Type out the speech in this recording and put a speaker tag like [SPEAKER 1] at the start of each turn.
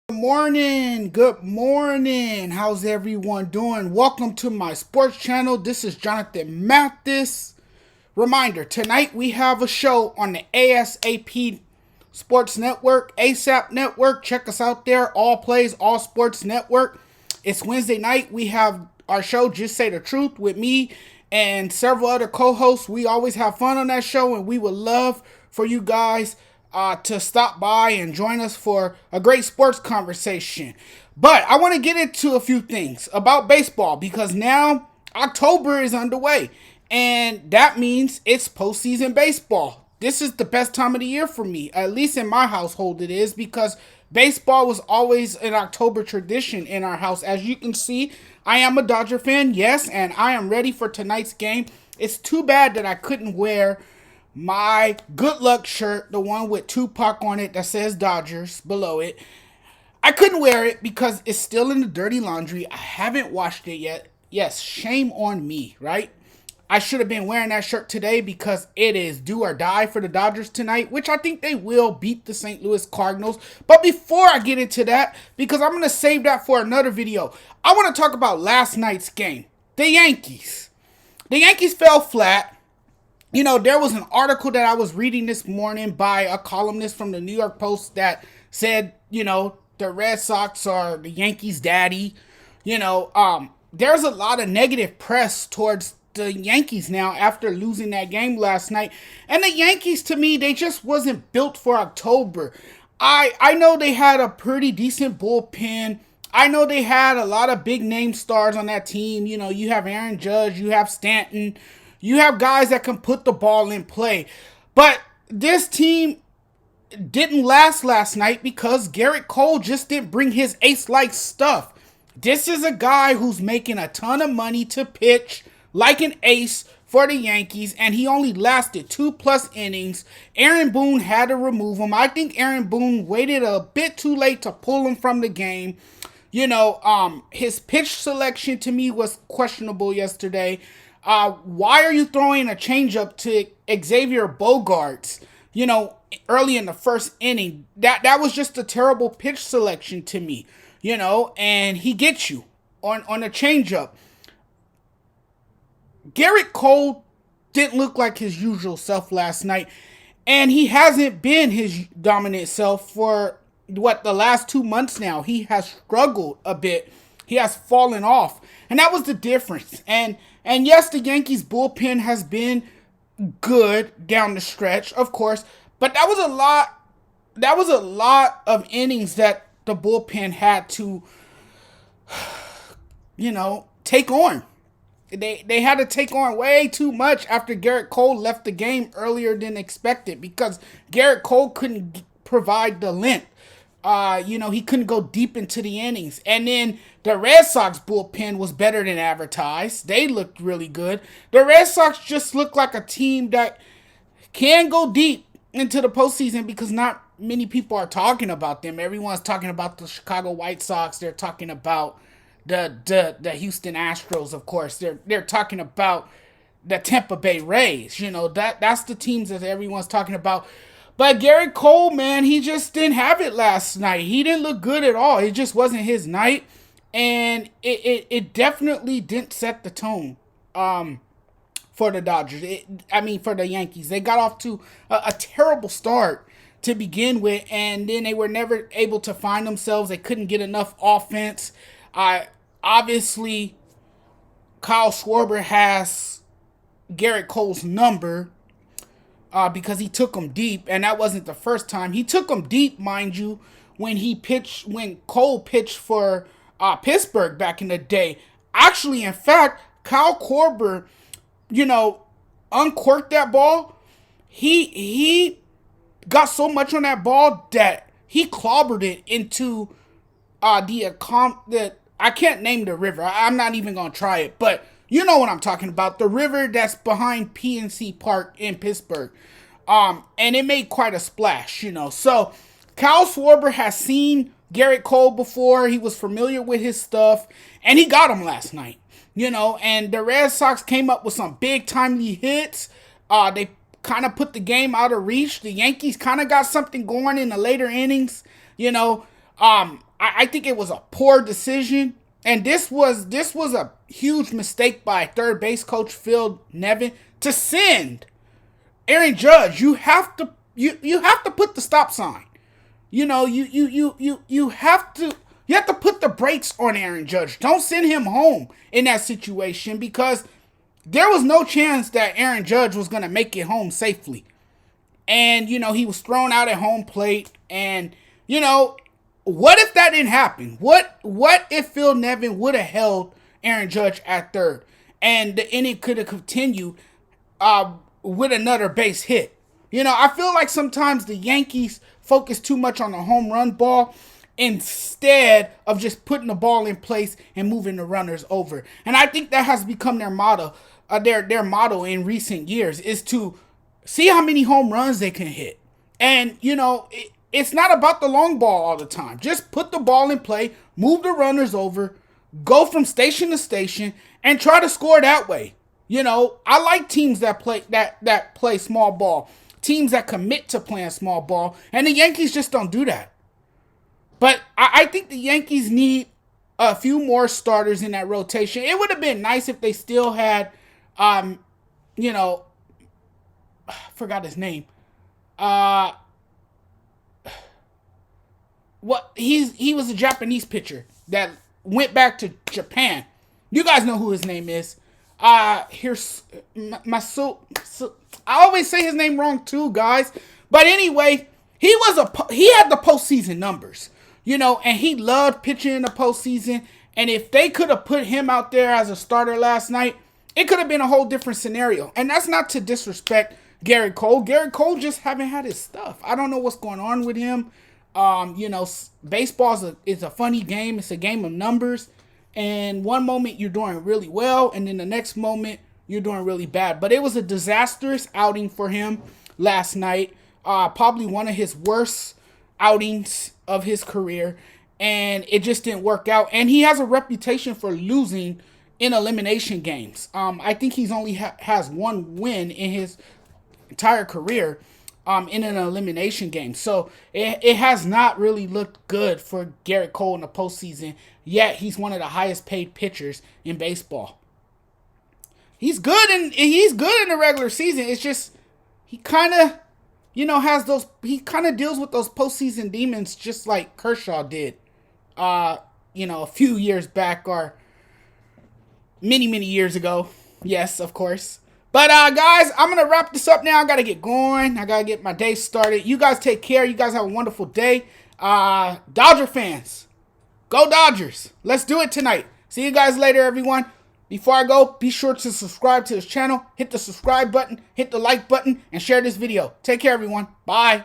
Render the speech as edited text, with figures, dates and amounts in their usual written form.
[SPEAKER 1] Good morning. How's everyone doing? Welcome to my sports channel. This is Jonathan Mathis. Reminder, tonight we have a show on the ASAP Sports Network, ASAP Network. Check us out there. All Plays, All Sports Network. It's Wednesday night. We have our show, Just Say the Truth, with me and several other co-hosts. We always have fun on that show, and we would love for you guys to stop by and join us for a great sports conversation. But I want to get into a few things about baseball because now October is underway, and that means it's postseason baseball. This is the best time of the year for me, at least in my household it is, because baseball was always an October tradition in our house. As you can see, I am a Dodger fan, yes, and I am ready for tonight's game. It's too bad that I couldn't wear my good luck shirt, the one with Tupac on it that says Dodgers below it. I couldn't wear it because it's still in the dirty laundry. I haven't washed it yet. Yes, shame on me, right? I should have been wearing that shirt today because it is do or die for the Dodgers tonight, which I think they will beat the St. Louis Cardinals. But before I get into that, because I'm going to save that for another video, I want to talk about last night's game. The Yankees. The Yankees fell flat. You know, there was an article that I was reading this morning by a columnist from the New York Post that said, the Red Sox are the Yankees' daddy. There's a lot of negative press towards the Yankees now after losing that game last night. And the Yankees, to me, they just wasn't built for October. I know they had a pretty decent bullpen. I know they had a lot of big name stars on that team. You have Aaron Judge, you have Stanton, you have guys that can put the ball in play. But this team didn't last night because Gerrit Cole just didn't bring his ace-like stuff. This is a guy who's making a ton of money to pitch like an ace for the Yankees, and he only lasted 2+ innings. Aaron Boone had to remove him. I think Aaron Boone waited a bit too late to pull him from the game. His pitch selection to me was questionable yesterday. Why are you throwing a changeup to Xavier Bogaerts, early in the first inning? That was just a terrible pitch selection to me, and he gets you on a changeup. Gerrit Cole didn't look like his usual self last night, and he hasn't been his dominant self for the last 2 months now. He has struggled a bit. He has fallen off, and that was the difference. And yes, the Yankees bullpen has been good down the stretch, of course, but that was a lot of innings that the bullpen had to take on. They had to take on way too much after Gerrit Cole left the game earlier than expected because Gerrit Cole couldn't provide the length. He couldn't go deep into the innings. And then the Red Sox bullpen was better than advertised. They looked really good. The Red Sox just look like a team that can go deep into the postseason because not many people are talking about them. Everyone's talking about the Chicago White Sox. They're talking about the Houston Astros, of course. They're talking about the Tampa Bay Rays. That's the teams that everyone's talking about. But Gerrit Cole, man, he just didn't have it last night. He didn't look good at all. It just wasn't his night. And it definitely didn't set the tone for the Dodgers. For the Yankees. They got off to a terrible start to begin with, and then they were never able to find themselves. They couldn't get enough offense. Obviously, Kyle Schwarber has Gerrit Cole's number because he took him deep, and that wasn't the first time. He took him deep, mind you, when Cole pitched for Pittsburgh back in the day. Actually, in fact, Kyle Schwarber, uncorked that ball. He got so much on that ball that he clobbered it into I can't name the river. I'm not even going to try it, but you know what I'm talking about. The river that's behind PNC Park in Pittsburgh. And it made quite a splash, So Kyle Schwarber has seen Gerrit Cole before. He was familiar with his stuff, and he got him last night, And the Red Sox came up with some big timely hits. They kind of put the game out of reach. The Yankees kind of got something going in the later innings, I think it was a poor decision. And this was a huge mistake by third base coach Phil Nevin to send Aaron Judge. You have to put the stop sign. You know, you have to put the brakes on Aaron Judge. Don't send him home in that situation, because there was no chance that Aaron Judge was going to make it home safely. And, you know, he was thrown out at home plate. And, you know, what if that didn't happen? What if Phil Nevin would have held Aaron Judge at third, and the inning could have continued with another base hit? You know, I feel like sometimes the Yankees focus too much on the home run ball instead of just putting the ball in place and moving the runners over. And I think that has become their motto. Their motto in recent years is to see how many home runs they can hit. And, you know, it's not about the long ball all the time. Just put the ball in play, move the runners over, go from station to station, and try to score that way. You know, I like teams that play small ball, teams that commit to playing small ball, and the Yankees just don't do that. But I think the Yankees need a few more starters in that rotation. It would have been nice if they still had, you know, I forgot his name. He was a Japanese pitcher that went back to Japan. You guys know who his name is. Here's I always say his name wrong too, guys. But anyway, he had the postseason numbers, you know, and he loved pitching in the postseason. And if they could have put him out there as a starter last night, it could have been a whole different scenario. And that's not to disrespect Gerrit Cole. Gerrit Cole just haven't had his stuff. I don't know what's going on with him. You know, baseball is a funny game. It's a game of numbers. And one moment you're doing really well, and then the next moment you're doing really bad. But it was a disastrous outing for him last night. Probably one of his worst outings of his career. And it just didn't work out. And he has a reputation for losing in elimination games. I think he's only has one win in his entire career. In an elimination game. So it has not really looked good for Gerrit Cole in the postseason, yet he's one of the highest paid pitchers in baseball. He's good in the regular season. It's just he kind of, you know, he kind of deals with those postseason demons just like Kershaw did, you know, a few years back, or many years ago. Yes, of course. But, guys, I'm going to wrap this up now. I got to get going. I got to get my day started. You guys take care. You guys have a wonderful day. Dodger fans, go Dodgers. Let's do it tonight. See you guys later, everyone. Before I go, be sure to subscribe to this channel. Hit the subscribe button, hit the like button, and share this video. Take care, everyone. Bye.